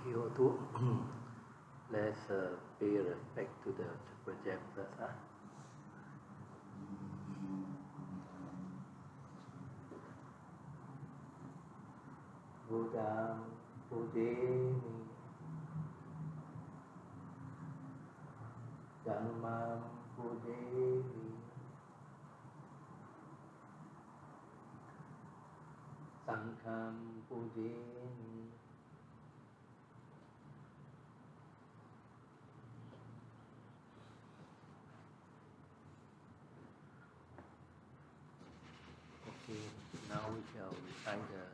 CO2. Let's pay respect to the projectors. Buddham Pujemi Dhammam Pujemi Sangham Pujemi. Okay, now we shall recite the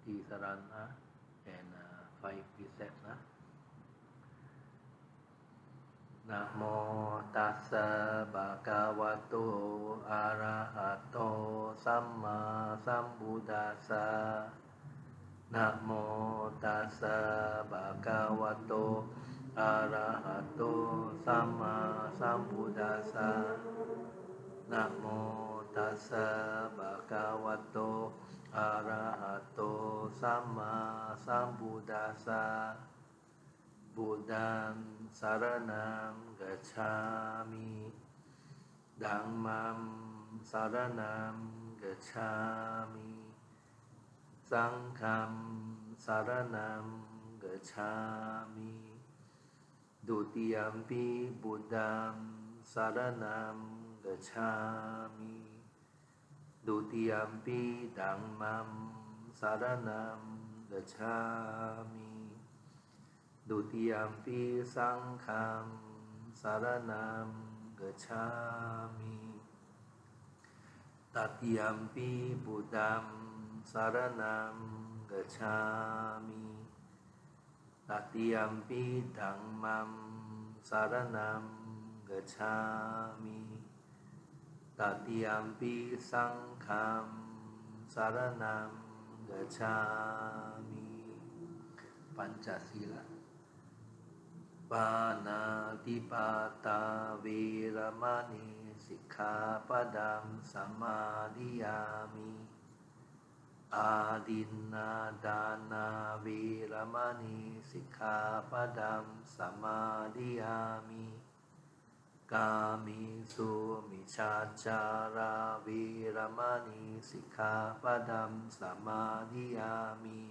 Tisarana and 5 precepts. Namo tassa bhagavato arahato samma sambuddhassa. Namo tassa bhagavato arahato samma sambuddhassa. Namo tassa bhagavato arahato samma sambuddhassa. Buddham saranam gacchami, Dhammam saranam gacchami, Sangham saranam gacchami, Dutiyampi Buddham saranam gacchami, Dutiyampi Dhammam saranam gacchami, Dutiyampi Sangham saranam gacchami, Tatiyampi Buddham saranam gacchami, Tatiyampi Dhammam saranam gacchami, Tatiyampi Sangham saranam gacchami. Pancasila. Panatipata Veramani Sikkhapadam Samadhiyami. Adinadana Veramani Sikkhapadam Samadhiyami. Kamisu Michachara Veramani Sikkhapadam Samadhiyami.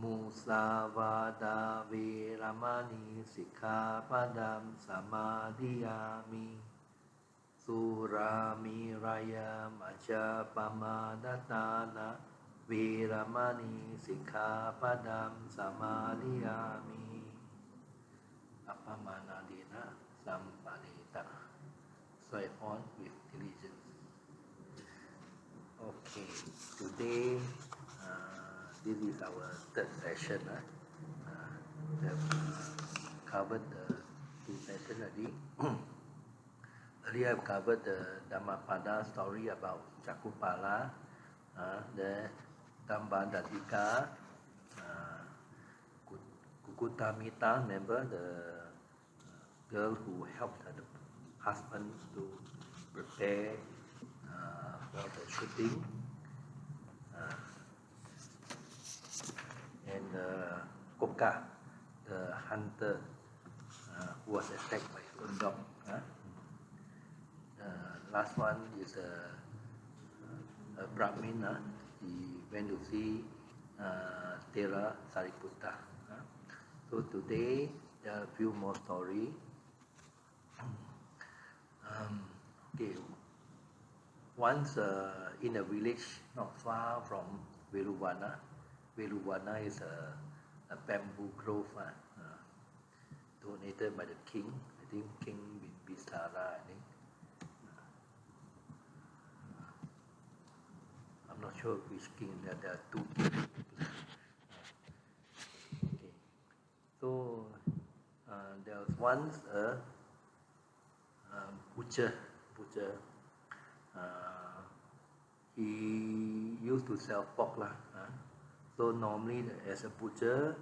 Musavada Veramani Sikkhapadam Samadhiyami. Suramiraya Majapamadatana Veramani Sikkhapadam Samadhiyami. Apamanadena Sampanita. Strive on with diligence. Okay, today this is our third session. We have covered the 2 sessions already. Earlier I've covered the Dhammapada story about Cakupala, the Dambadatika, Kukutamita, remember the girl who helped her husband to prepare for the shooting. And Koka, the hunter who was attacked by his own dog. Last one is a Brahmin. He went to see Thera Sariputta. So today there are a few more stories. Okay. Once in a village not far from Veluvana. Veluvana is a bamboo grove donated by the king. I think King Bimbisara. I'm not sure which king. There are 2 kings. Okay. So there was once a butcher. He used to sell pork. So normally as a butcher,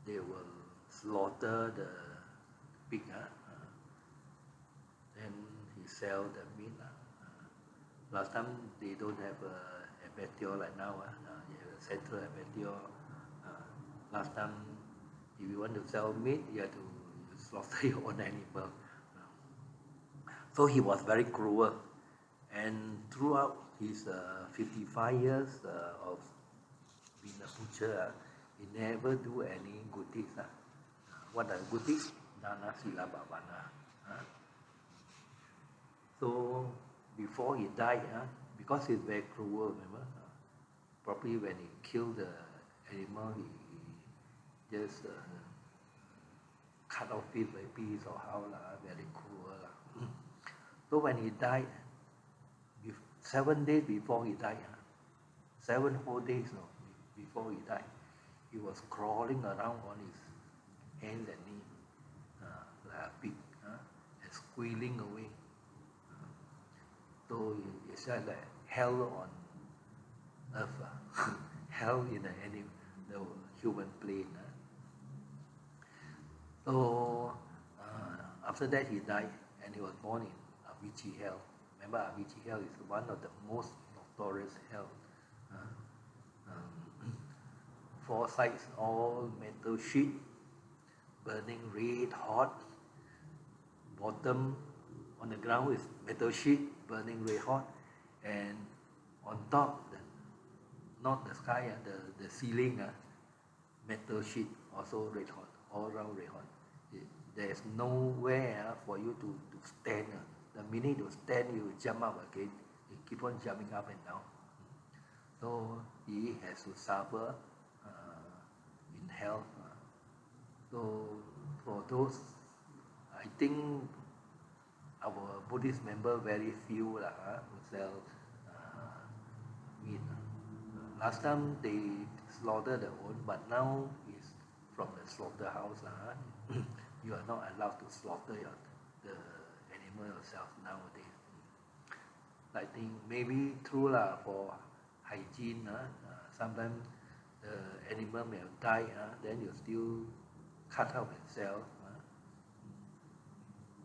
they will slaughter the pig. Then he sell the meat. Last time they don't have a abattoir like now. You have a central abattoir. So Last time, if you want to sell meat, you have to slaughter your own animal. So he was very cruel, and throughout his 55 years of being a butcher, he never do any good deeds. What are good deeds? Dana, sila, bhavana. So before he died, because he's very cruel, remember? Probably when he killed the animal, he just cut off it by piece or how, very cruel. So when he died, 7 days before he died, 7 whole days before he died, he was crawling around on his hands and knees like a pig and squealing away. So it's like hell on earth, hell in the human plane. So after that he died and he was born in Avicii hell. Remember, Avicii hell is one of the most notorious hell. 4 sides all metal sheet, burning red hot. Bottom on the ground is metal sheet, burning red hot, and on top, not the sky, the ceiling, metal sheet also red hot, all around red hot. There's nowhere for you to stand. The minute you stand, you jump up again. You keep on jumping up and down. So he has to suffer in hell. So for those, I think our Buddhist member very few who sell meat. Last time they slaughter their own, but now it's from the slaughterhouse. You are not allowed to slaughter the animal yourself nowadays. I think maybe true for hygiene. Sometimes the animal may have died, then you still cut out and sell.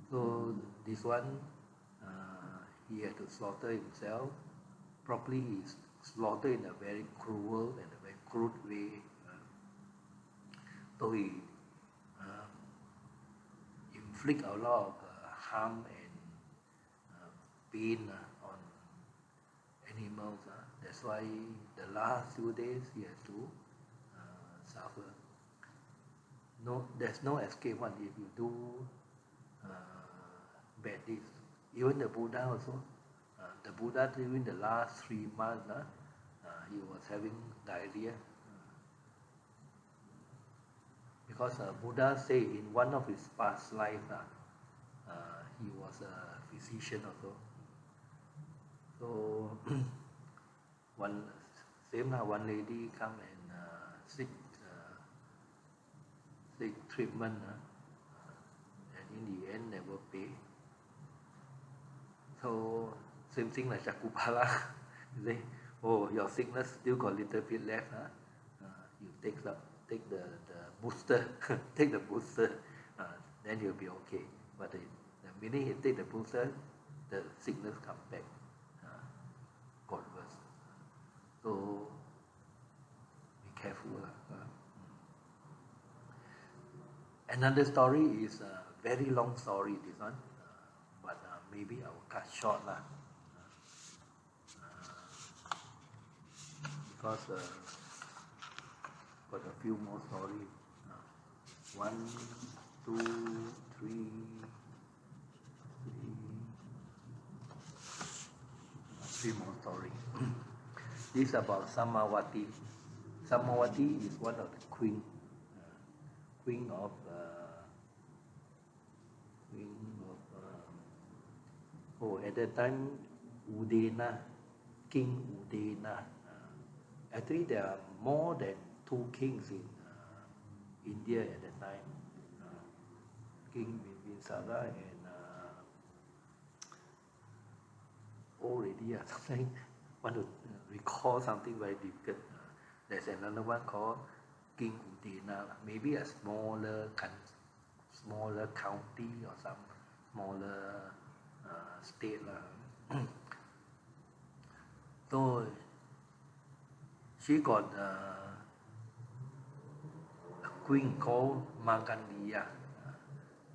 So this one, he had to slaughter himself. Probably he's slaughtered in a very cruel and a very crude way. So he inflict a lot of harm and pain on animals. That's why the last few days he has to suffer. No, there's no escape one if you do bad deeds. Even the Buddha also. The Buddha during the last 3 months, he was having diarrhea. Because Buddha said in one of his past lives, he was a physician also. So one lady come and seek treatment, and in the end never pay. So same thing like Shakupala. You say, oh, your sickness still got a little bit left. You take the booster, take the booster, then you'll be okay. But the minute you take the booster, the sickness comes back, got worse. So be careful. Another story is a very long story, this one, but maybe I will cut short because got a few more stories. 1, 2, 3, 3 more stories. This is about Samawati. Samawati is one of the queen of at that time Udena, King Udena. Actually, there are more than 2 kings in India at that time. King Bimbisara and already something want to recall something very difficult. There's another one called King Udena, maybe a smaller county or some smaller state. So she got queen called Markandeya.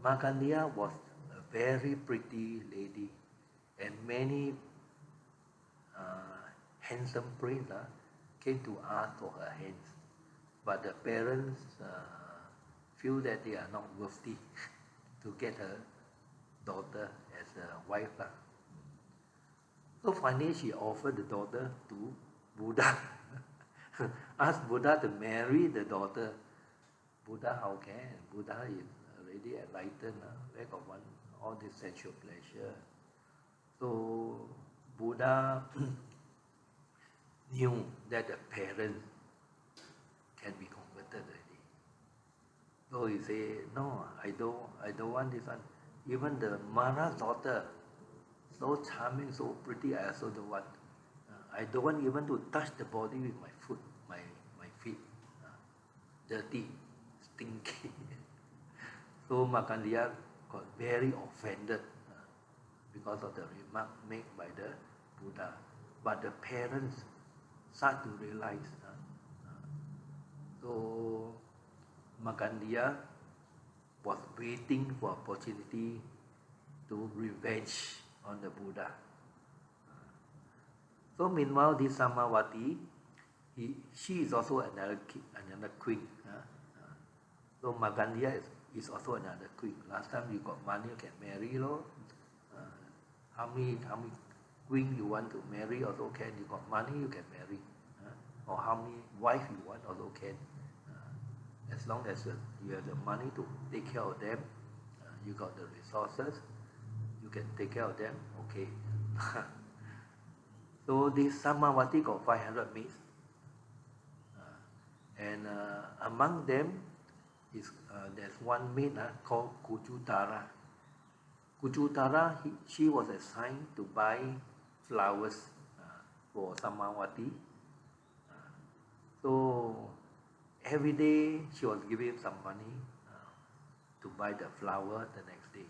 Markandeya was a very pretty lady, and many handsome prince came to ask for her hands, but the parents feel that they are not worthy to get her daughter as a wife. So finally she offered the daughter to Buddha. Asked Buddha to marry the daughter. Buddha, how can? Buddha is already enlightened. Where got one all this sensual pleasure? So Buddha knew that the parents can be converted already. So he said, no, I don't want this one. Even the Mara's daughter, so charming, so pretty, I also don't want. I don't want even to touch the body with my foot, my feet. Dirty, stinky. So Markandeya got very offended because of the remark made by the Buddha. But the parents start to realize. So Markandeya was waiting for opportunity to revenge on the Buddha. So meanwhile, this Samawati, she is also another queen. So Markandeya is also another queen. Last time you got money, you can marry, how many queen you want to marry also can. You got money, you can marry. Or how many wife you want also can. As long as you have the money to take care of them, you got the resources, you can take care of them, okay. So this Samawati got 500 maids, and among them is there's one maid called Kujutara. Kujutara, she was assigned to buy flowers for Samawati. So every day she was giving some money to buy the flower the next day.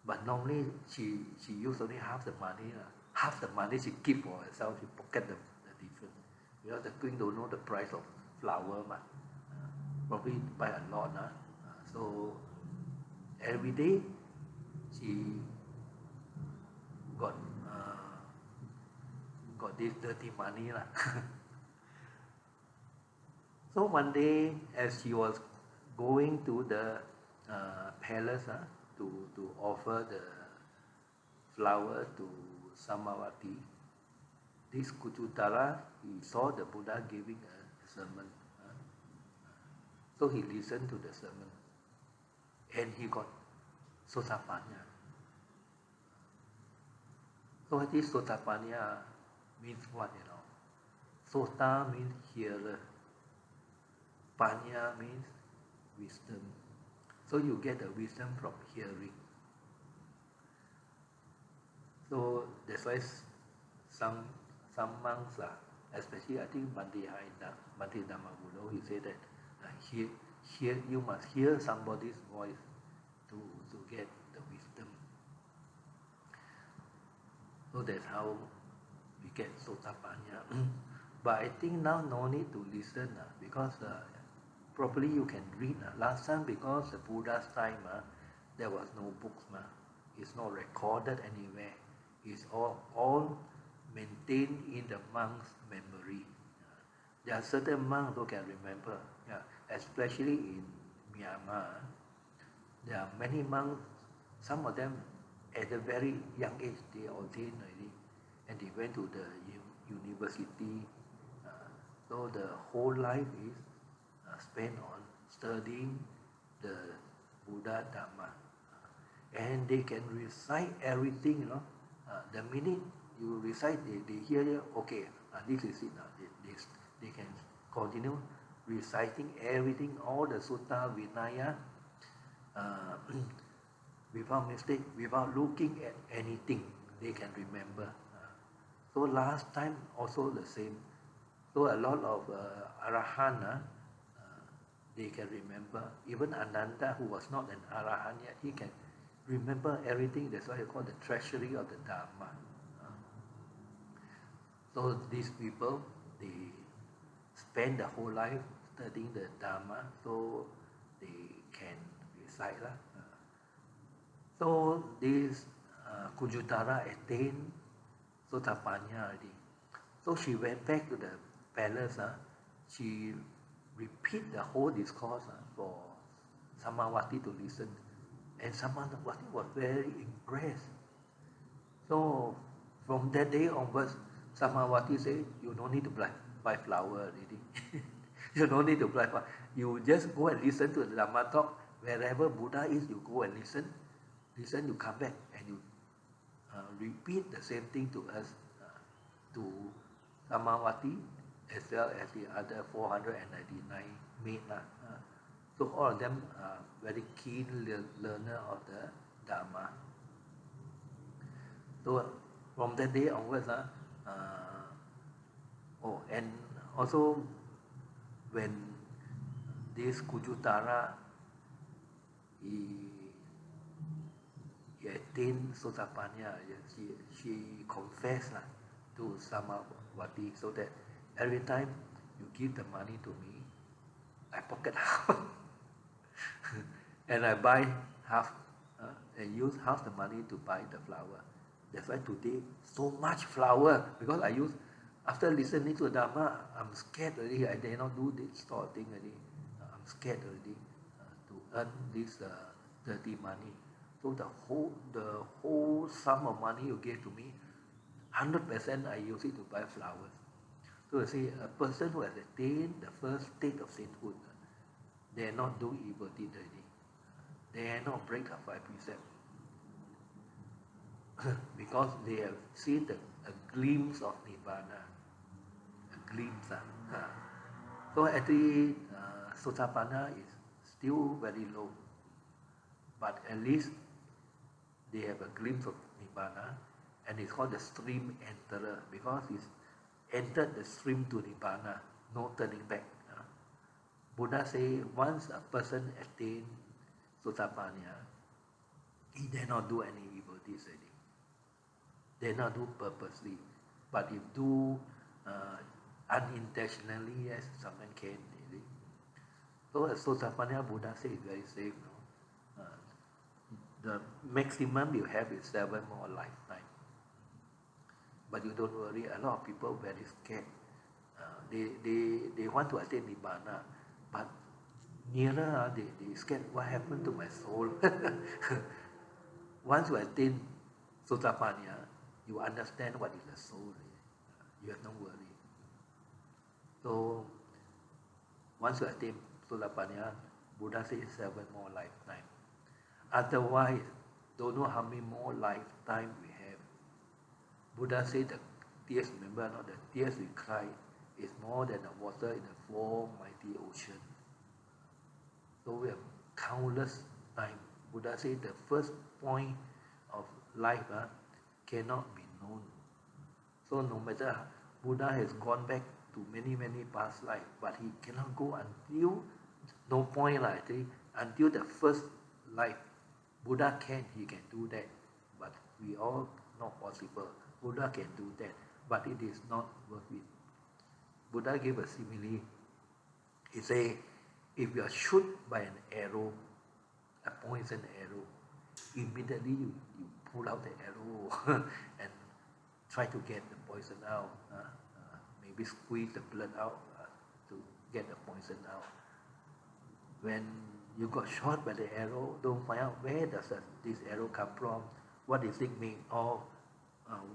But normally she used only half the money. Half the money she keep for herself, she pocket the difference. Because the queen don't know the price of flower, probably buy a lot. So every day she got this dirty money. So one day, as she was going to the palace to offer the flower to Samawati, this Kujutara, he saw the Buddha giving a sermon. So he listened to the sermon, and he got Sotapanna. So this Sotapanna means what, Sota means hearer. Panya means wisdom. So you get the wisdom from hearing. So that's why some monks, especially I think Bhante Dhammagulo, he said that you must hear somebody's voice to get the wisdom. So that's how we get Sotapanna. But I think now no need to listen because properly you can read. Last time, because the Buddha's time, there was no books. It's not recorded anywhere. It's all maintained in the monk's memory. There are certain monks who can remember, especially in Myanmar. There are many monks, some of them at a very young age, they ordained already, and they went to the university. So the whole life is spent on studying the Buddha Dhamma, and they can recite everything. The minute you recite, they hear you. Okay, this is it now. They can continue reciting everything, all the Sutta Vinaya, without mistake, without looking at anything. They can remember. So last time also the same. So a lot of Arahant, they can remember. Even Ananda, who was not an Arahant yet, he can remember everything. That's why you call the treasury of the Dharma. So these people, they spend the whole life studying the Dharma, so they can recite. So this Kujutara attained Sotapanna already. So she went back to the palace. She repeat the whole discourse for Samawati to listen. And Samawati was very impressed. So from that day onwards, Samawati said, you don't need to buy flower already. You don't need to buy flower. You just go and listen to the Dhamma talk. Wherever Buddha is, you go and listen. Listen, you come back and you repeat the same thing to us, to Samawati, as well as the other 499 maids. So all of them are very keen learner of the Dharma. So from that day onwards, and also when this Kujutara he attained Sotapanna, she confessed to Samawati, so that every time you give the money to me, I pocket half and I buy half and use half the money to buy the flower. That's why today so much flower, because I use, after listening to Dharma, I'm scared already. I dare not do this sort of thing already. I'm scared already to earn this dirty money. So the whole sum of money you gave to me, 100% I use it to buy flowers. So you see, a person who has attained the first state of sainthood, they not do evil deed already. They not break the 5 precepts. Because they have seen a glimpse of Nibbana. A glimpse. So actually, Sotapanna is still very low. But at least they have a glimpse of Nibbana, and it's called the stream enterer, because it's entered the stream to Nibbana, no turning back. Buddha say once a person attains Sotapanna, he dare not do any evil deeds already. They not do purposely, but if do unintentionally, yes, someone can. So a Sotapanna, Buddha say is very safe. The maximum you have is 7 more lifetime. But you don't worry, a lot of people very scared. They want to attain Nibbana, but nearer they scared what happened to my soul. Once you attain Sotapanna, you understand what is the soul. You have no worry. So once you attain Sotapanna, Buddha says 7 more lifetime. Otherwise, don't know how many more lifetime we have. Buddha said the tears, remember not, the tears we cry is more than the water in the 4 mighty oceans. So we have countless time. Buddha said the first point of life cannot be known. So no matter, Buddha has gone back to many past life, but he cannot go until, no point actually, until the first life. Buddha he can do that, but we all not possible. Buddha can do that, but it is not worth it. Buddha gave a simile. He say, if you are shot by an arrow, a poison arrow, immediately you pull out the arrow and try to get the poison out. Maybe squeeze the blood out to get the poison out. When you got shot by the arrow, don't find out where does this arrow come from, what is it made of,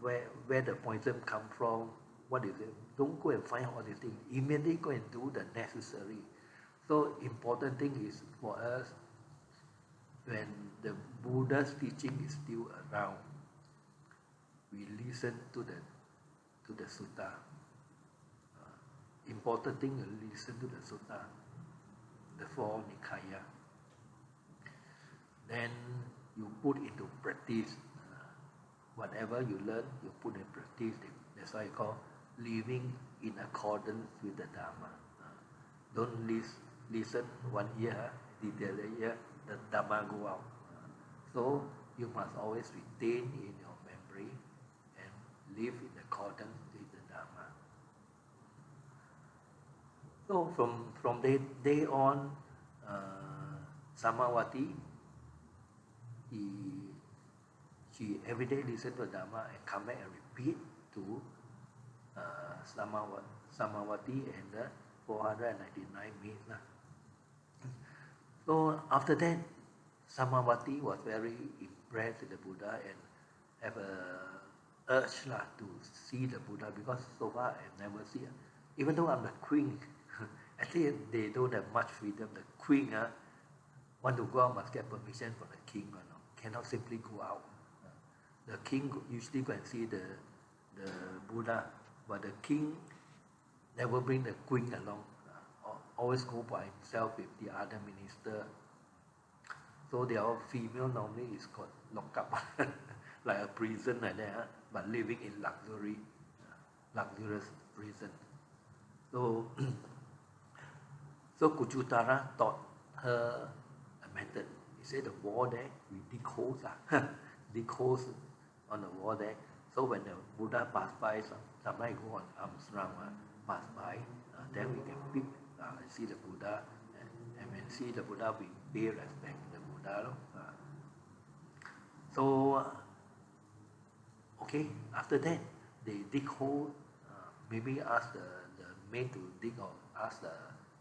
where the poison come from, what is it. Don't go and find out all these things. Immediately go and do the necessary. So important thing is for us, when the Buddha's teaching is still around, we listen to the sutta. Important thing is listen to the sutta, the 4 Nikaya. Then you put into practice. Whatever you learn, you put in practice. That's why I call living in accordance with the Dharma. Don't listen 1 year, the other year, the Dharma go out. So you must always retain in your memory and live in accordance with the Dharma. So from day on, Samawati, she every day listen to Dharma and come back and repeat to Samawati and the 499 maids. So after that, Samawati was very impressed with the Buddha and have a urge to see the Buddha, because so far I've never seen. Even though I'm the queen, actually they don't have much freedom. The queen want to go out must get permission from the king, cannot simply go out. The king usually go and see the Buddha, but the king never bring the queen along. Always go by himself with the other minister. So they are all female. Normally it's called locked up, like a prison like that, but living in luxurious prison. So Kuchutara taught her a method. He said the wall there, we dig holes, dig holes on the wall there. So when the Buddha pass by, sometimes go on arms round, pass by, then we can pick, see the Buddha, and when see the Buddha, we pay respect to the Buddha. So, okay, after that, they dig hole, maybe ask the maid to dig, or ask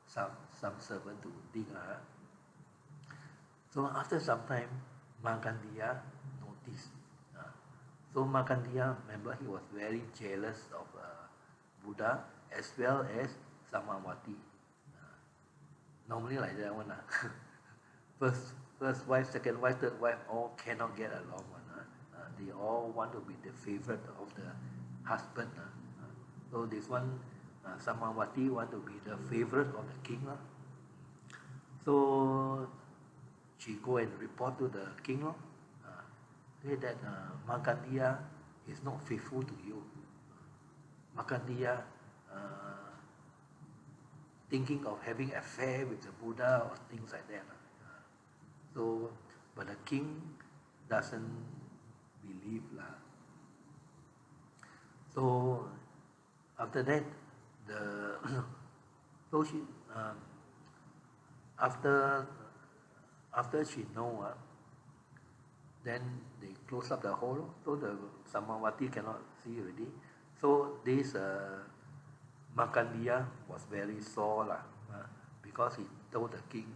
some servant to dig. So after some time, Markandeya noticed. So Markandeya, remember, he was very jealous of Buddha as well as Samawati. Normally like that one. First wife, second wife, third wife, all cannot get along. They all want to be the favorite of the husband. So this one, Samawati want to be the favorite of the king. So she go and report to the king. Say that Markandeya is not faithful to you. Markandeya thinking of having affair with the Buddha or things like that. So, but the king doesn't believe. So after that, so she after she know, then they close up the hole, so the Samawati cannot see already. So this Markandeya was very sore, because he told the king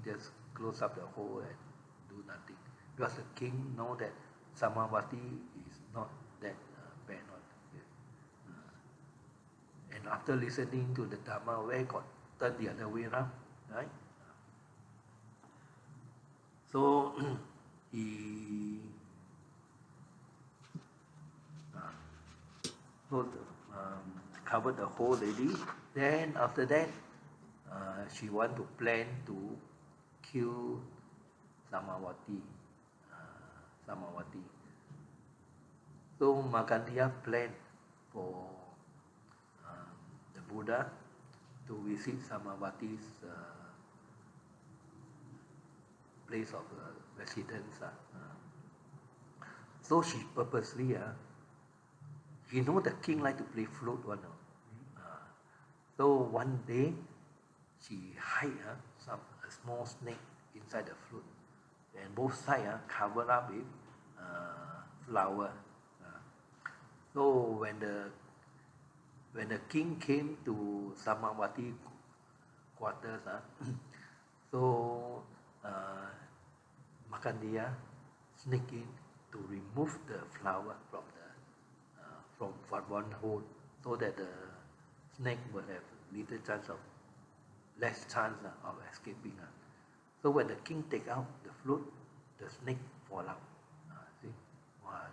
just close up the hole and do nothing, because the king know that Samawati is not that bad. And after listening to the Dharma, where got turn the other way around, right? So he covered the whole lady. Then after that, she want to plan to kill Samawati. So Markandeya planned for the Buddha to visit Samawati's place of residence. So she purposely, you know the king like to play flute one. So one day she hide a small snake inside the flute, and both sides covered up with flower. So when the king came to Samawati quarters, so Markandeya sneak in to remove the flower from one hole, so that the snake will have less chance of escaping. So when the king take out the flute, the snake fall out. See, wow.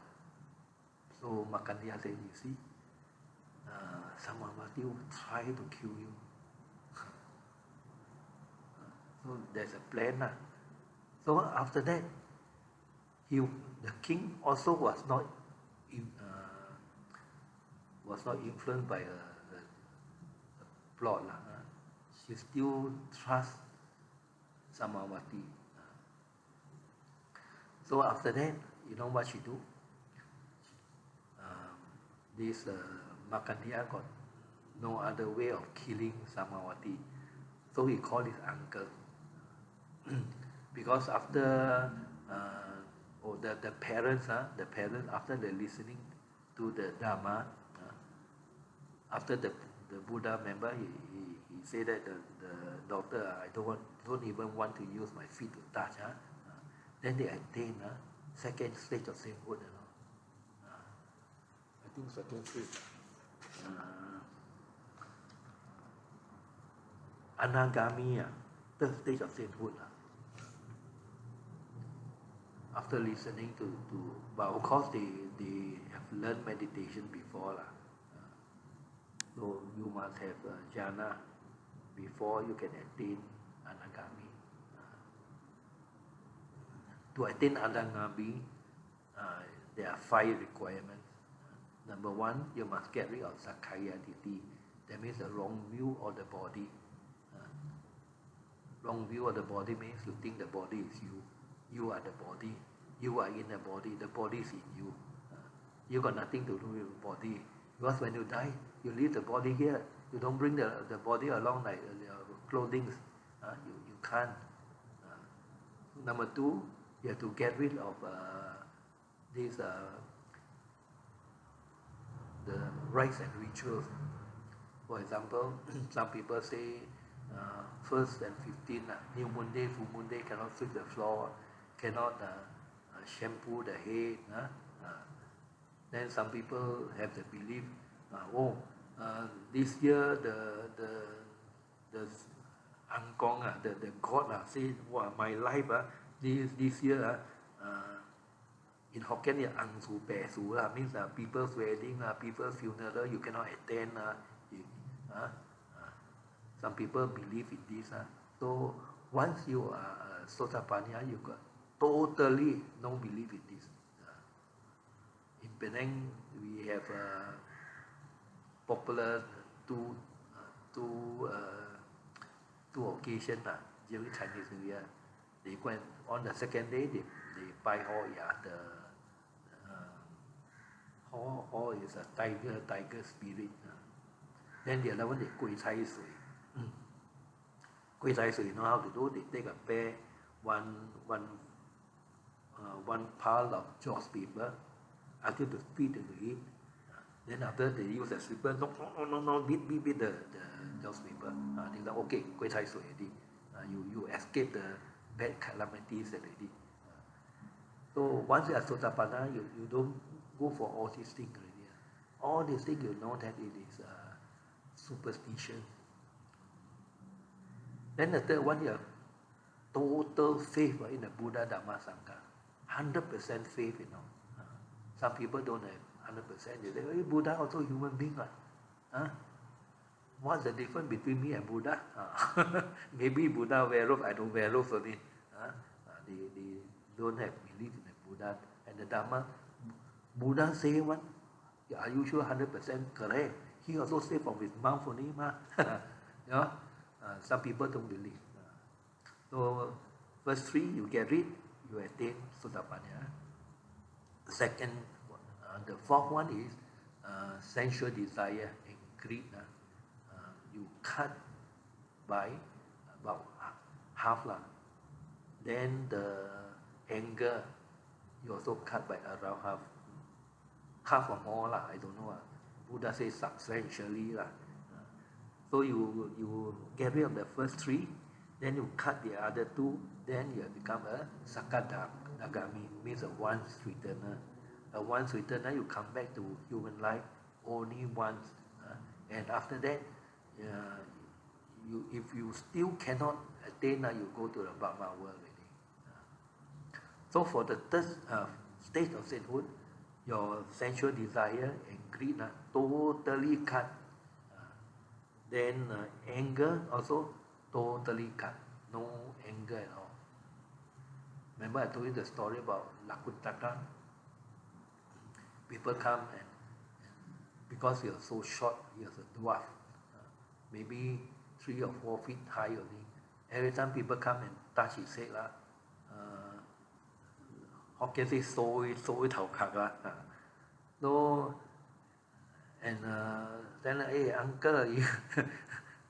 So Markandeya said, you see, Samawati will try to kill you. So there's a plan. So after that, the king also was not influenced by a plot. She still trusts Samawati. So after that, you know what she do? This Markandeya got no other way of killing Samawati. So he called his uncle. Because after the parents, after they're listening to the Dharma, after the Buddha, remember, he said that the daughter, I don't even want to use my feet to touch. Then they attain second stage of sainthood. I think second stage. Anagami, third stage of sainthood. After listening to but of course they have learned meditation before. So you must have jhana before you can attain anagami. To attain anagami, there are 5 requirements. Number 1, you must get rid of sakkaya ditthi. That means the wrong view of the body. Wrong view of the body means you think the body is you. You are the body. You are in the body is in you. You got nothing to do with the body. Because when you die, you leave the body here. You don't bring the body along like clothing. You can't. Number 2, you have to get rid of these the rites and rituals. For example, some people say 1st and 15th, new moon day, full moon day, cannot sweep the floor, cannot shampoo the head. Then some people have the belief, this year the Angkong, the god say, my life this year in Hokkien Ang Su Pe Su means people's wedding, people's funeral, you cannot attend. Some people believe in this. So once you are Sotapanna, you got totally no belief in this. In Penang, we have popular two occasions during Chinese New Year. They went on the second day. They buy Ho the Ho is a tiger spirit. Then the other one they Gui Cai Sui. Gui Cai Sui know how to do. They take a bear, one pile of joss paper, ask you to feed into it. Then after they use a slipper, no, beat the joss paper. They say, okay, Gui Cai Sui already. You escape the bad calamities already. So once you are Sotapanna, you don't go for all these things already. All these things you know that it is superstition. Then the third one, you have total faith in the Buddha, Dhamma, Sangha. 100% faith, Some people don't have 100%. They say, hey, Buddha also human being. What's the difference between me and Buddha? Maybe Buddha wear robes, I don't wear robes for it. They don't have belief in the Buddha and the Dhamma. Buddha say one, are you sure 100% correct? He also say from his mouth only. Some people don't believe. So first 3, you get rid, you attain Sotapanna. Second, the fourth one is sensual desire and greed. You cut by about half. Then the anger, you also cut by around half or more. I don't know. Buddha says substantially. So you get rid of the first 3, then you cut the other 2, then you become a Sakadagami, means a once returner. A once returner, you come back to human life only once. And after that, if you still cannot attain, you go to the Brahma world already. So for the third stage of sainthood, your sensual desire and greed totally cut. Then anger also totally cut. No anger at all. Remember I told you the story about Lakuttaka? People come and because he was so short, he was a dwarf, maybe 3 or 4 feet high only. Every time people come and touch his head, Hokkien say, so thao kak. So and then, hey uncle,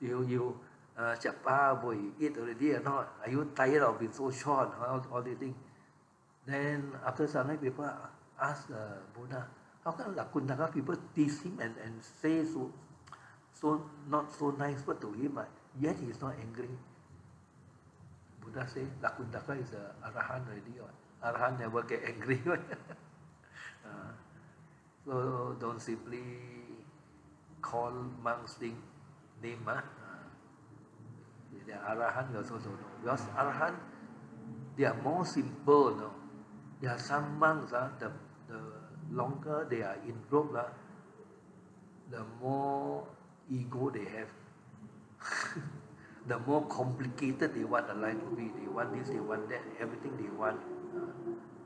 you Sjba boy eat already or not? Are you tired of being so short? All these things. Then after some time, people ask Buddha, how come Lakundaka people tease him and say so not so nice word to him, but yet he is not angry. Buddha say Lakundaka is a Arahant already. Arahant never get angry. So don't simply call monks name. They are Arahant, you also don't know. Because Arahant, they are more simple. No? There are some monks, the longer they are in group, the more ego they have. The more complicated they want the life to be. They want this, they want that, everything they want.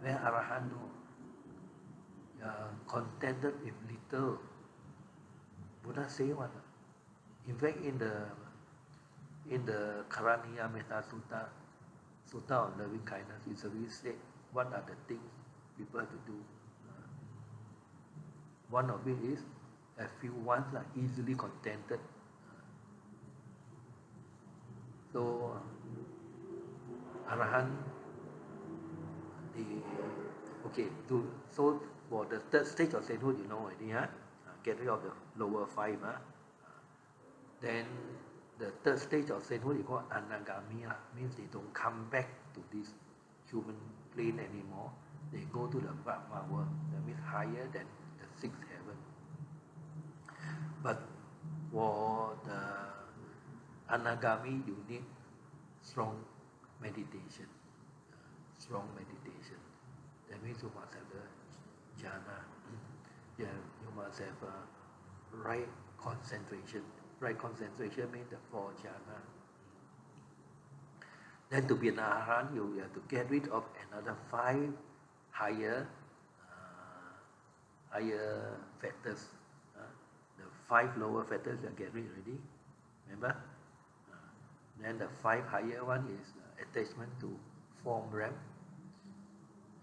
Where Arahant, no. Contented with little. Buddha say what? In fact, in the Karaniya Metta Sutta on loving kindness, it's already said what are the things people have to do. One of it is a few ones are easily contented. So Arahant, so for the third stage of sainthood, you know already, get rid of the lower five. Then the third stage of sainthood is called anagami, means they don't come back to this human plane anymore. They go to the Brahma world, that means higher than the sixth heaven. But for the anagami, you need strong meditation. That means you must have the jhana. You must have right concentration. Right concentration means the four jhana. Then to be an arahant, you have to get rid of another five higher factors. The five lower factors you get rid already. Remember? Then the five higher one is attachment to form realm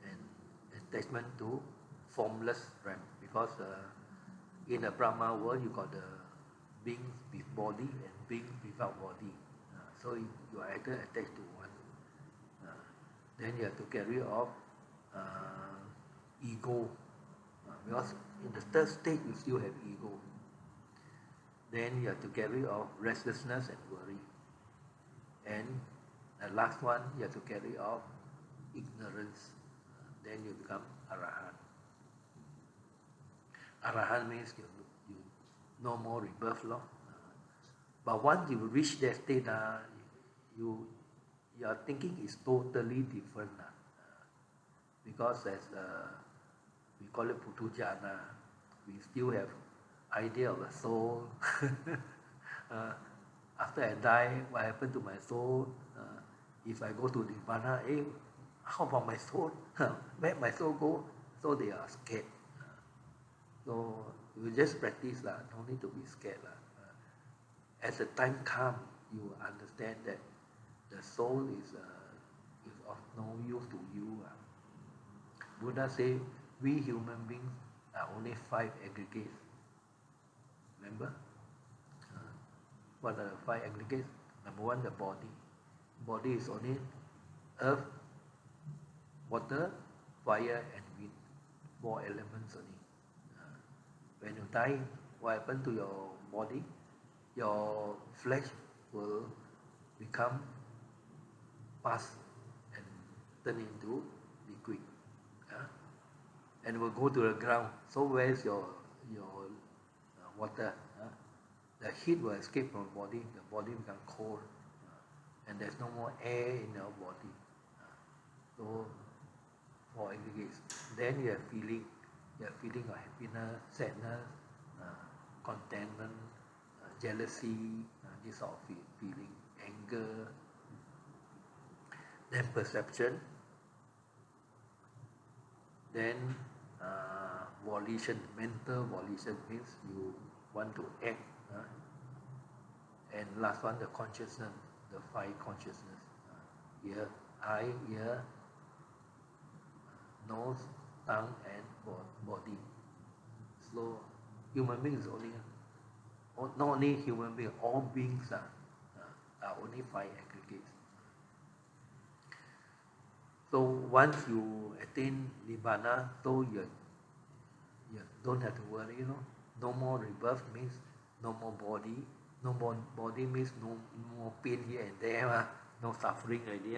and attachment to formless realm. Because in the Brahma world, you got the beings with body and beings without body. So you are either attached to one. Then you have to get rid of ego. Because in the third stage, you still have ego. Then you have to get rid of restlessness and worry. And the last one, you have to get rid of ignorance. Then you become Arahant. Arahant means you no more rebirth, law. But once you reach that state, your thinking is totally different. Because as we call it Putujana, we still have idea of the soul. After I die, what happened to my soul? If I go to Nirvana, how about my soul? Where my soul go? So they are scared. So you just practice, no need to be scared. As the time comes, you understand that the soul is of no use to you. Buddha said, we human beings are only 5 aggregates. Remember? What are the 5 aggregates? Number 1, the body. Body is only earth, water, fire, and wind. 4 elements only. When you die, what happens to your body? Your flesh will become pus and turn into liquid. And will go to the ground. So where's your water? The heat will escape from the body becomes cold, and there's no more air in your body. So 4 aggregates. Then you have feeling. You have feeling of happiness, sadness, contentment, jealousy, this sort of feeling, anger. Then perception. Then volition, mental volition means you want to act. And last one, the consciousness, the 5 consciousness. Ear, eye, ear, nose, tongue, and body. Human beings only, not only human beings, all beings are only 5 aggregates. So once you attain Nibbana, so you don't have to worry, no more rebirth means no more body, no more body means no more pain here and there, no suffering already.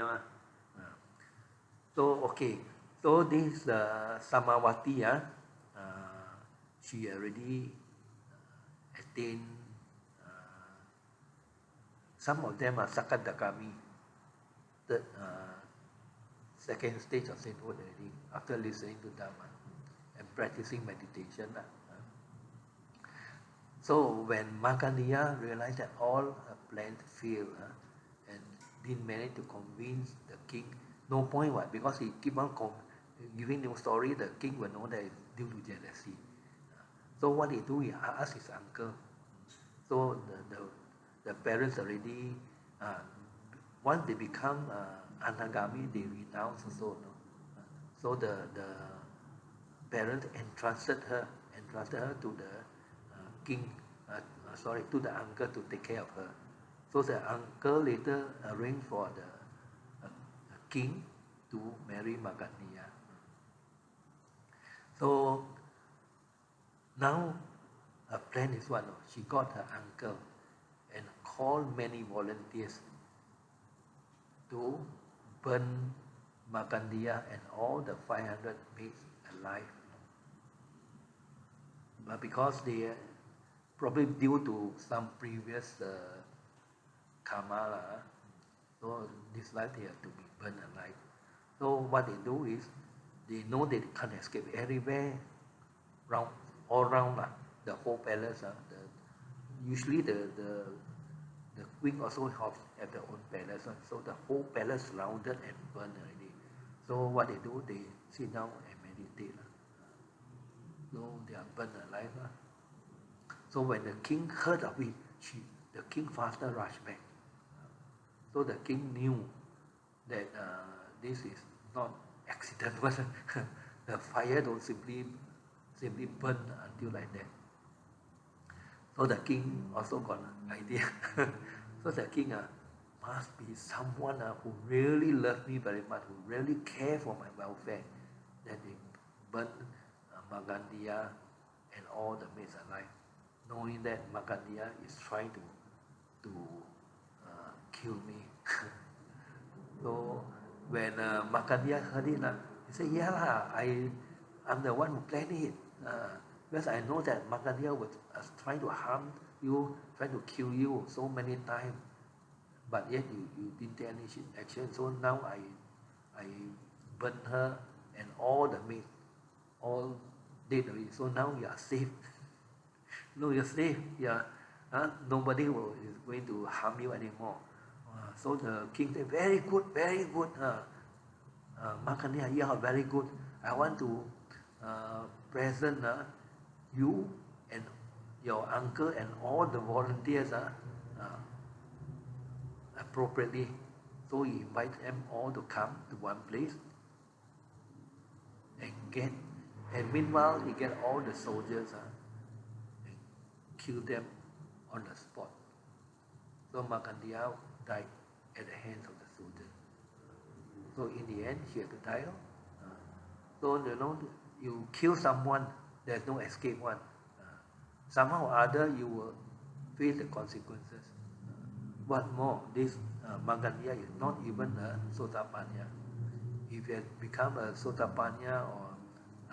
So okay, so this Samawati, she already attained, some of them are Sakadagami, the second stage of sainthood already, after listening to Dhamma and practicing meditation. So when Markandeya realized that all her plans failed and didn't manage to convince the king, no point what, because he keep on giving new story, the king will know that it's due to jealousy. So what he do, he asked his uncle. So the parents already, once they become anagami, they renounce also. So the parents entrusted her to the king, to the uncle to take care of her. So the uncle later arranged for the king to marry Markandeya. So now her plan is what? She got her uncle and called many volunteers to burn Markandeya and all the 500 maids alive. But because they probably due to some previous karma, so this life they have to be burned alive. So what they do is, they know they can't escape everywhere, all around the whole palace. Usually the queen also have their own palace, so the whole palace surrounded and burned already. So what they do, they sit down and meditate. So they are burned alive. So when the king heard of it, the king faster rushed back. So the king knew that this is not accidental. The fire don't simply burn until like that. So the king also got an idea. So the king must be someone who really loves me very much, who really care for my welfare. Then they burn Markandeya and all the maids alive, knowing that Markandeya is trying to kill me. So when Markandeya heard it, he said, yeah, I'm the one who planned it. Because I know that Markandeya was trying to harm you, trying to kill you so many times, but yet you didn't take any action. So now I burn her and all the maids, all dead already. So now you are safe. No, you're safe. Yeah, nobody is going to harm you anymore. So the king said, very good, very good. Markandeya, yeah, very good. I want to present you and your uncle and all the volunteers appropriately. So he invited them all to come to one place and meanwhile he get all the soldiers and kill them on the spot. So Markandeya died at the hands of the soldiers. So in the end, she had to die. So you kill someone, there's no escape one. Somehow or other, you will face the consequences. What more, this Markandeya is not even a Sotapanna. If you had become a Sotapanna or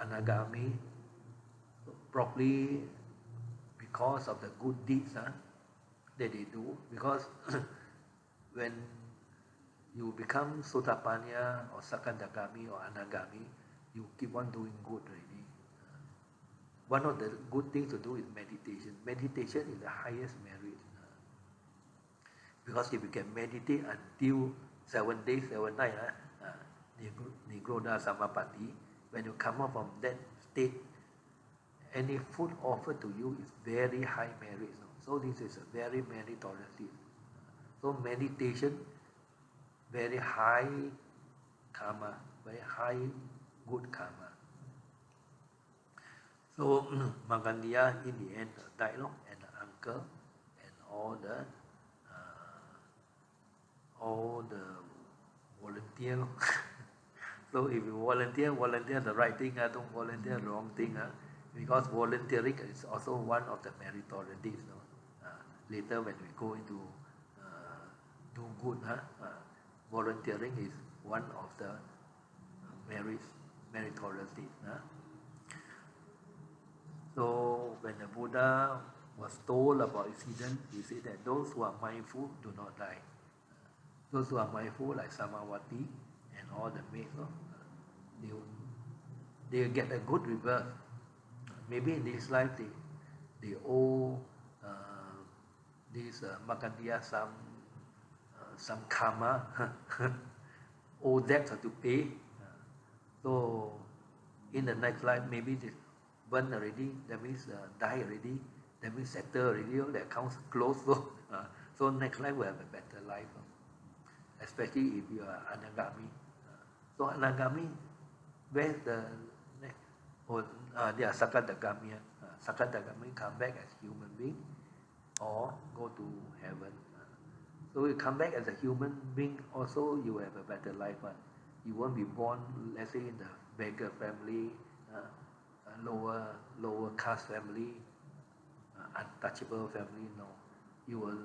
Anagami, probably because of the good deeds that they do, because when you become Sotapanna or Sakadagami or Anagami, you keep on doing good already. One of the good things to do is meditation. Meditation is the highest merit. Because if you can meditate until 7 days, 7 nights, Nirodha Samapatti, when you come out from that state, any food offered to you is very high merit. So this is a very meritorious. So meditation, very high karma, very high good karma. So Magandia in the end died, and the uncle and all the volunteer. So if you volunteer the right thing, don't volunteer the wrong thing. Because volunteering is also one of the meritorious. Later when we go into do good, volunteering is one of the meritorious deeds. So when the Buddha was told about incident, he said that those who are mindful do not die. Those who are mindful, like Samawati and all the maids, they get a good rebirth. Maybe in this life they owe this Magandia some karma, owe debt to pay. So in the next life, maybe they burn already, that means die already, that means settle already, the accounts closed. So next life will have a better life, especially if you are anagami. So anagami, where's the next? They are sakadagami. Sakadagami come back as human being or go to heaven. So you come back as a human being, also you have a better life. You won't be born, let's say, in the beggar family, lower caste family, untouchable family. No, you will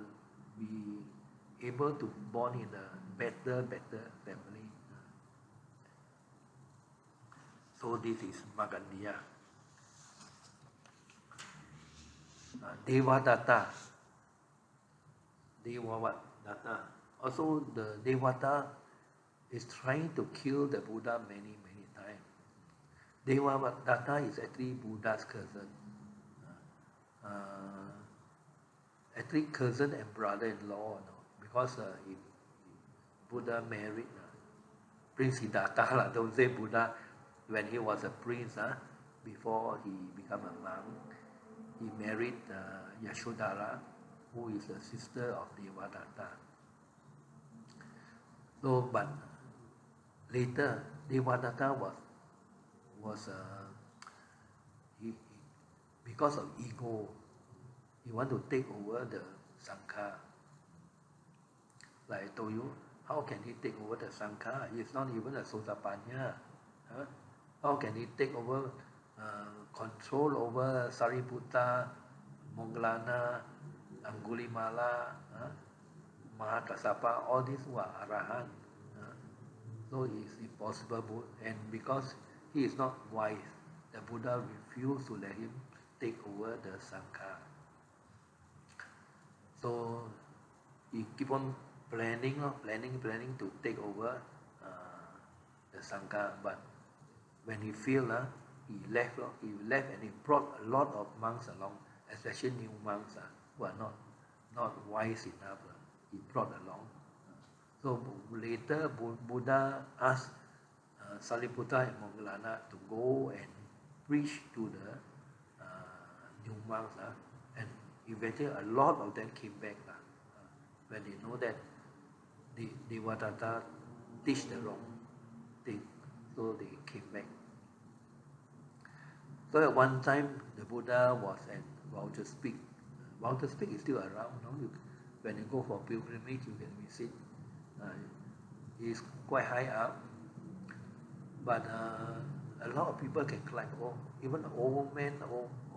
be able to born in a better family. So this is Magandia. Devadatta. Also the Devadatta is trying to kill the Buddha many times. Devadatta is actually Buddha's cousin. Actually cousin and brother-in-law, because if Buddha married Prince Siddhartha, don't say Buddha, when he was a prince, before he became a monk, he married Yashodhara, who is a sister of Devadatta. So, but later Devadatta was because of ego, he want to take over the Sangha. Like I told you, how can he take over the Sangha? He's not even a Sotapanna. How can he take over, control over Sariputta, Moggallana, Angulimala, Mahakassapa, all these who are Arahant. So it's impossible, and because he is not wise, the Buddha refused to let him take over the Sangha. So he keep on planning to take over the Sangha, but when he failed, he left and he brought a lot of monks along, especially new monks who are not wise enough. He brought along. So later Buddha asked Sariputta and Moggallana to go and preach to the new monks, and eventually a lot of them came back when they know that the Devadatta teach the wrong thing, so they came back. So at one time the Buddha was at Walter's Peak. Walter's Peak is still around. When you go for pilgrimage, you can visit. It's quite high up, but a lot of people can climb. Even old men,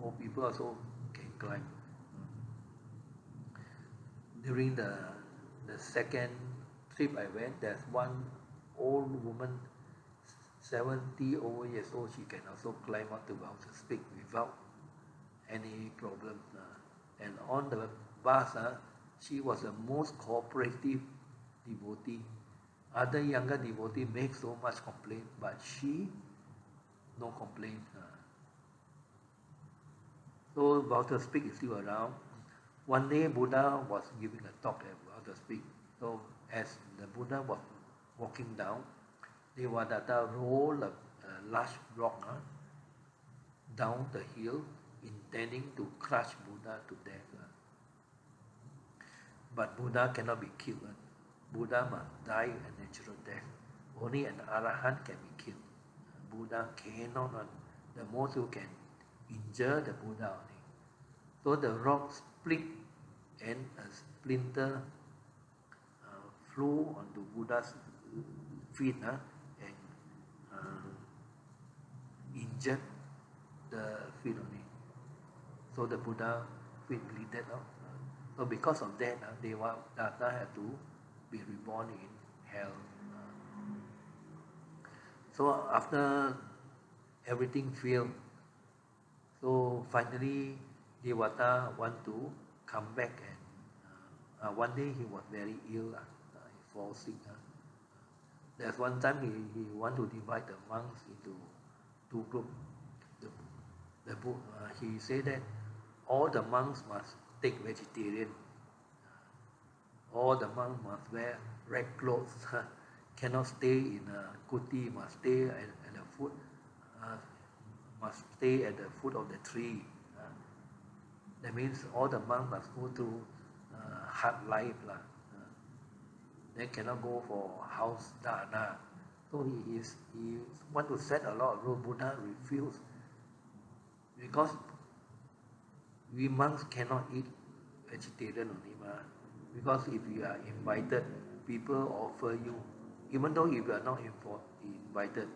old people also can climb. During the second trip I went, there's one old woman, 70 over years old. She can also climb up to Walter's Peak without any problem. And on the bus, she was the most cooperative devotee. Other younger devotees make so much complaint, but she, no complaint. So Walter's Peak is still around. One day Buddha was giving a talk at Walter's Peak. So as the Buddha was walking down, Devadatta rolled a large rock down the hill, intending to crush Buddha to death. But Buddha cannot be killed. Buddha must die a natural death. Only an Arahant can be killed. Buddha cannot. The most you can injure the Buddha only. So the rock split and a splinter flew onto Buddha's feet and injured the feet only. So the Buddha feet bleeded out. So because of that, Devadatta had to be reborn in hell. So after everything failed, so finally Devadatta want to come back, and one day he was very ill, he fall sick. There's one time he want to divide the monks into two groups. He said that all the monks must take vegetarian. All the monks must wear red clothes. Cannot stay in a kuti. Must stay at the foot. Must stay at the foot of the tree. That means all the monks must go through hard life. They cannot go for house dana. So he want to set a lot of rules. Buddha refused, because we monks cannot eat vegetarian only. Because if you are invited, people offer you, even though if you are not invited,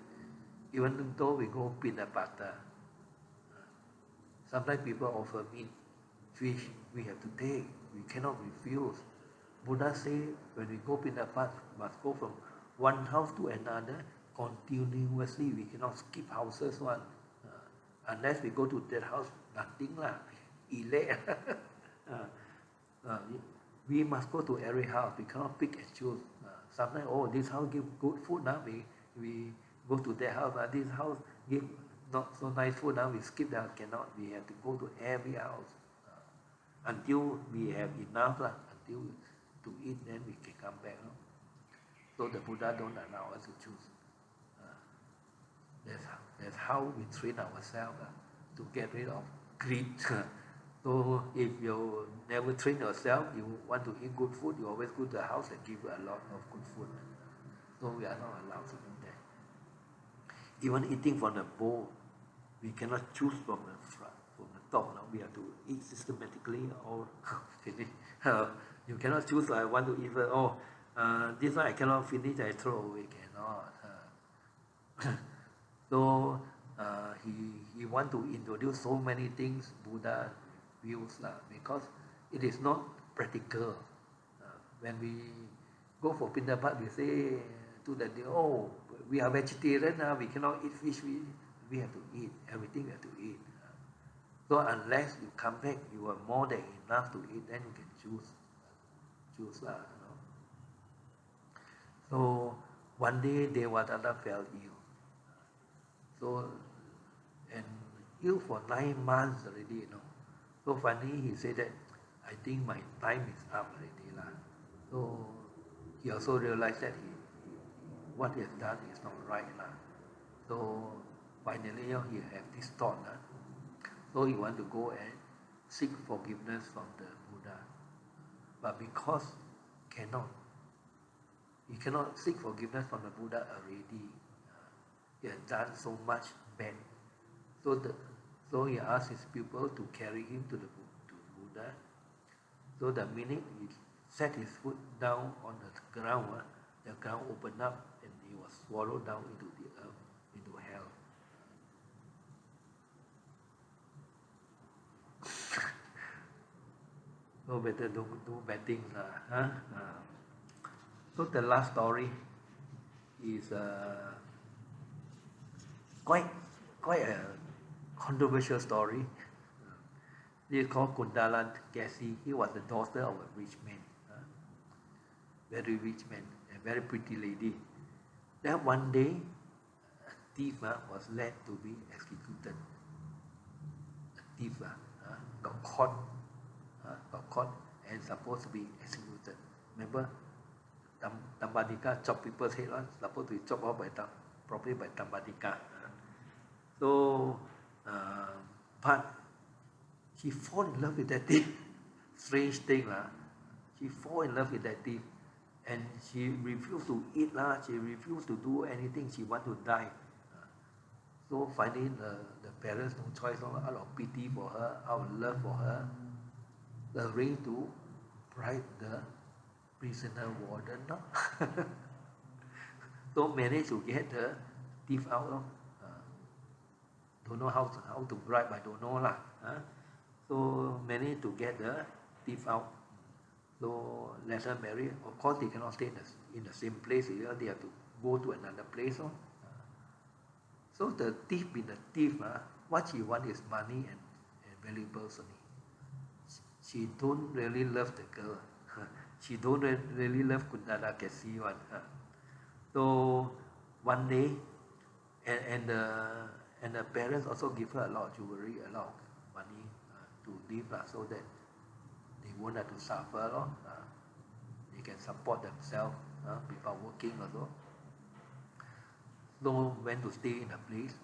even though we go pinapata, sometimes people offer meat, fish, we have to take, we cannot refuse. Buddha say when we go pinapata, must go from one house to another continuously. We cannot skip houses one. Unless we go to that house, nothing lah, elect. We must go to every house. We cannot pick and choose. Sometimes, this house give good food now. We go to that house. This house give not so nice food now. We skip that. Cannot. We have to go to every house until we have enough lah. Until to eat, then we can come back. So the Buddha don't allow us to choose. That's how we train ourselves to get rid of greed. So if you never train yourself, you want to eat good food, you always go to the house and give a lot of good food. So we are not allowed to do that. Even eating from the bowl, we cannot choose from the front, from the top. Now we have to eat systematically or finish. You cannot choose. I want to eat. This one I cannot finish. I throw away. Cannot. So he want to introduce so many things Buddha views because it is not practical. When we go for Pindapat, we say to the day, we are vegetarian now, we cannot eat fish, we have to eat, everything we have to eat. So unless you come back, you are more than enough to eat, then you can choose. So one day Devadatta fell ill. So, and ill for 9 months already, So finally he said that, I think my time is up already. So he also realized that what he has done is not right. So finally he have this thought. So he want to go and seek forgiveness from the Buddha. But because he cannot seek forgiveness from the Buddha already. He has done so much bad. So he asked his pupil to carry him to Buddha. So the minute he set his foot down on the ground opened up and he was swallowed down into the earth, into hell. So better don't do bad things. So the last story is quite a controversial story. This is called Kundalan Kesi. He was the daughter of a rich man, very rich man, a very pretty lady. Then one day, a thief was led to be executed. A thief got caught and supposed to be executed. Remember, Tambadika chop people's head, supposed to be chopped off probably by Tambadika. So, but she fall in love with that thief. Strange thing, she fall in love with that thief, and she refused to eat, she refused to do anything. She want to die. So finally the parents no choice, out of pity for her, out of love for her, arranged to bribe the prisoner warden. No? So managed to get the thief out. No? Don't know how to bribe, I don't know lah. So managed to get the thief out. So let her marry. Of course, they cannot stay in the same place. They have to go to another place. No? So the thief being the thief, what she wants is money and valuables only. She don't really love the girl. She don't really love Kundala Kesi one. So one day, and the parents also give her a lot of jewelry, a lot of money to live, so that they won't have to suffer. They can support themselves without working also. So went to stay in a place.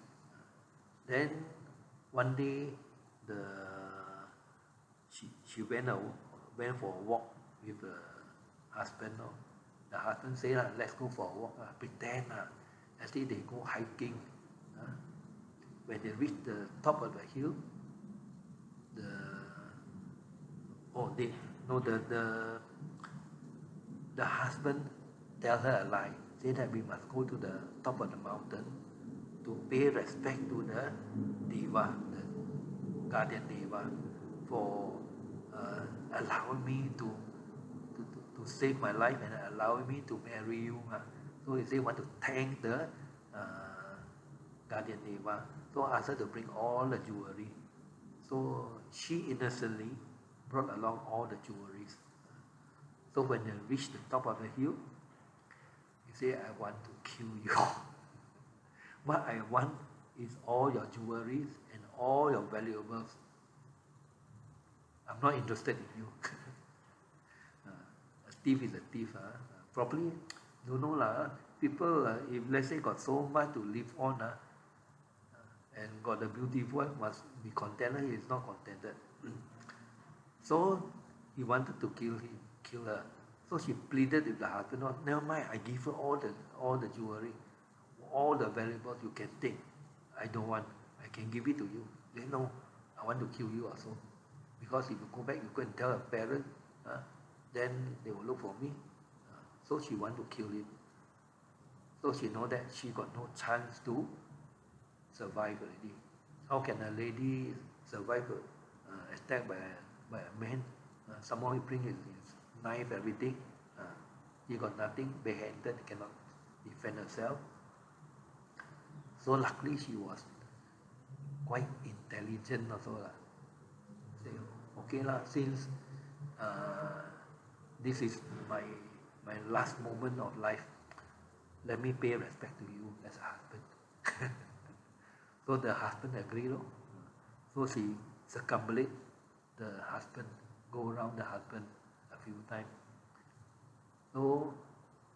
Then one day she went for a walk with the husband. The husband said, let's go for a walk. Pretend. Actually they go hiking. When they reach the top of the hill, the husband tell her a lie. Say that we must go to the top of the mountain to pay respect to the Deva, the guardian Deva, for allowing me to save my life and allowing me to marry you. So he say want to thank the guardian Deva. So ask her to bring all the jewelry. So she innocently brought along all the jewelries. So when they reached the top of the hill, he say, I want to kill you. What I want is all your jewelries and all your valuables. I'm not interested in you. A thief is a thief. Probably, don't know lah. People, if let's say got so much to live on, and got a beautiful wife, must be contented. He is not contented. So he wanted to kill her. So she pleaded with the husband, never mind, I give her all the jewelry, all the valuables you can take. I don't want, I can give it to you. They know, I want to kill you also. Because if you go back, you go and tell her parents, then they will look for me. So she want to kill him. So she know that she got no chance to survive already. How can a lady survive attack by a man? Someone bring his knife, everything. He got nothing, barehanded, cannot defend herself. So luckily she was quite intelligent also. Say, okay lah, since this is my last moment of life, let me pay respect to you as a husband. So the husband agreed. So she circumambulate the husband, go around the husband a few times. So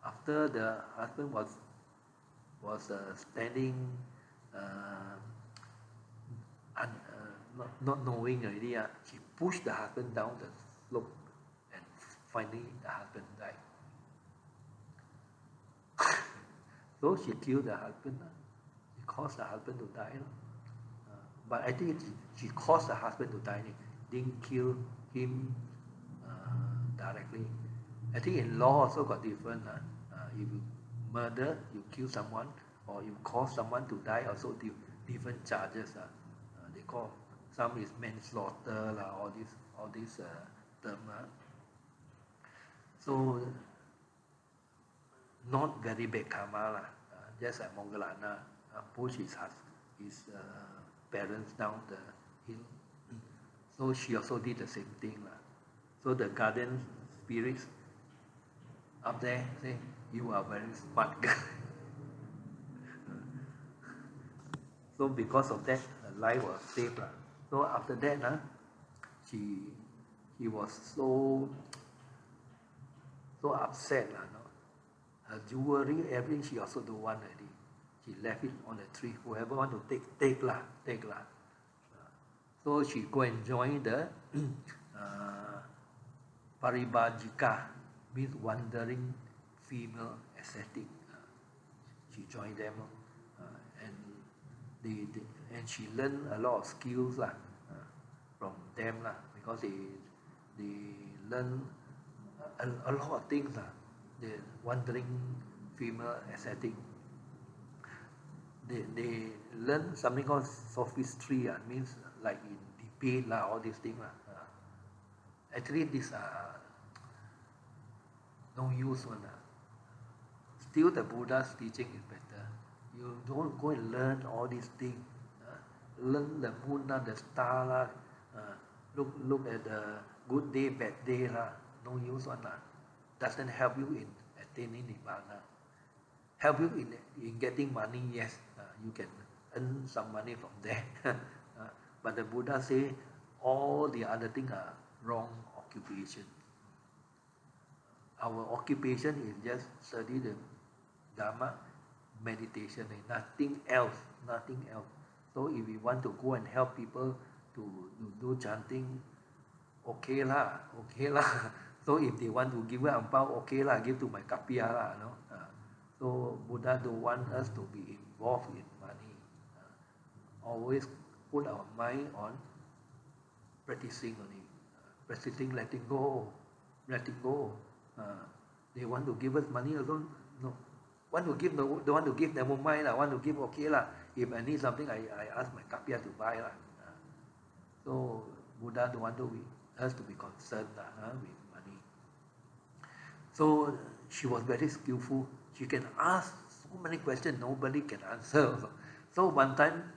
after the husband was standing, not knowing already, she pushed the husband down the slope, and finally the husband died. So she killed the husband. She caused the husband to die. But I think she caused the husband to die. Didn't kill him directly. I think in law also got different. If you murder, you kill someone, or you cause someone to die, also different charges. They call, some is manslaughter, all these terms. So not very bad karma, just like Mongalana pushed his parents down the hill. So she also did the same thing. So the guardian spirits up there say, you are very smart girl. So because of that, her life was saved. So after that, he was so upset. Her jewelry, everything she also don't want already. She left it on the tree. Whoever want to take lah. So she go and join the Paribhajika, means wandering female ascetic. She joined them, and and she learned a lot of skills from them because they learn a lot of things the wandering female ascetic they learn something called sophistry means like in debate all these things actually these are no use one still the Buddha's teaching is better. You don't go and learn all these things learn the moon the star look at the good day bad day no use one doesn't help you in attaining nibbana. Help you in getting money, yes, you can earn some money from there. But the Buddha say all the other things are wrong occupation. Our occupation is just study the Dharma, meditation, and nothing else. So if we want to go and help people to do chanting, okay lah. So if they want to give an ampao, okay lah, give to my kapia no. So Buddha don't want us to be involved in money. Always put our mind on practicing only. Practicing letting go. They want to give us money alone? No. Want to give, don't want to give, never mind want to give, okay lah. If I need something, I ask my kapia to buy So Buddha don't want us to be concerned with money. So she was very skillful. She can ask so many questions, nobody can answer. So one time,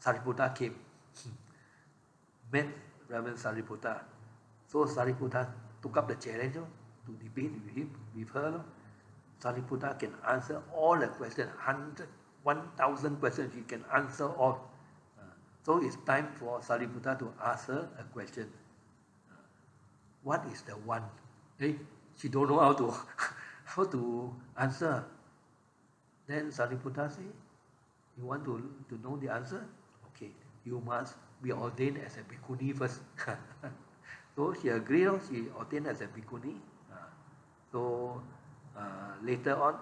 Sariputta came, met Reverend Sariputta. So Sariputta took up the challenge to debate with her. Sariputta can answer all the questions, 1,000 questions, she can answer all. So it's time for Sariputta to ask her a question. What is the one? She don't know how to answer. Then Sariputta say, you want to know the answer? Okay, you must be ordained as a bhikkhuni first. So she agreed, she ordained as a bhikkhuni. So later on,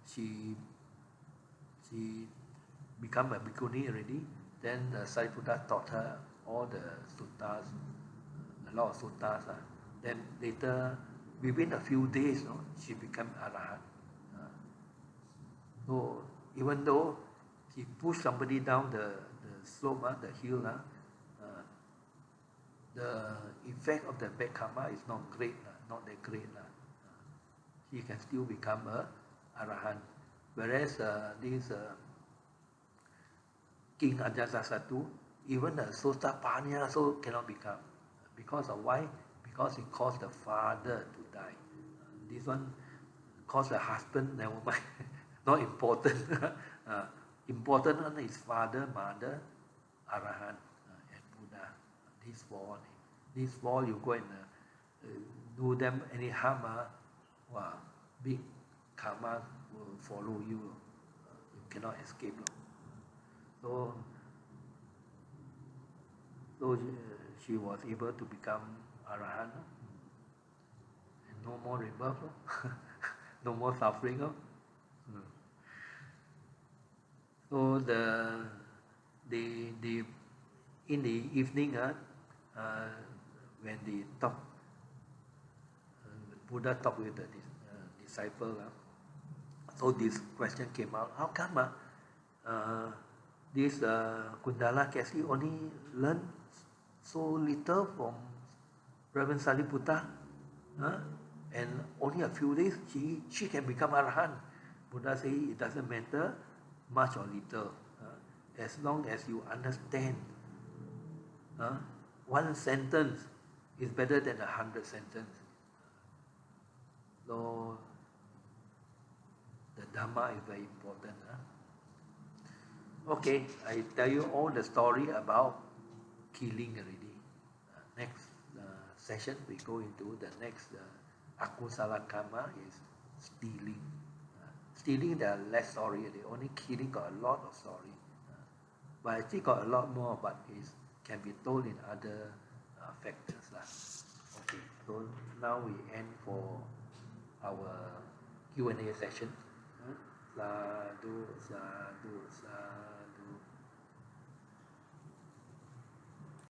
she become a bhikkhuni already. Then Sariputta taught her all the suttas, a lot of suttas. Then later, within a few days, she became arahant. So even though she pushed somebody down the slope, the hill, the effect of the bad karma is not great, not that great. She can still become a arahant. Whereas this King Ajatasattu, even the Sotapanya so cannot become. Because of why? Because it caused the father to die. This one caused the husband, never mind. Not important. Important one is father, mother, arahant, and Buddha. These four. These four, you go and do them any harm, big karma will follow you. You cannot escape. So she was able to become arahant. And no more rebirth. No more suffering. So in the evening, when they talk, Buddha talked with the disciple. So this question came out: how come this Kundala Kasi only learn so little from Reverend Sariputta, and only a few days she can become arahant? Buddha say it doesn't matter much or little, as long as you understand. One sentence is better than 100 sentences. So the Dhamma is very important. Okay, I tell you all the story about killing already. Next session we go into the next akusala karma is stealing. Stealing there are less story. Only killing got a lot of story. But actually got a lot more, but it can be told in other factors. Okay, so now we end for our Q&A session. Sadhu, sadhu, sadhu.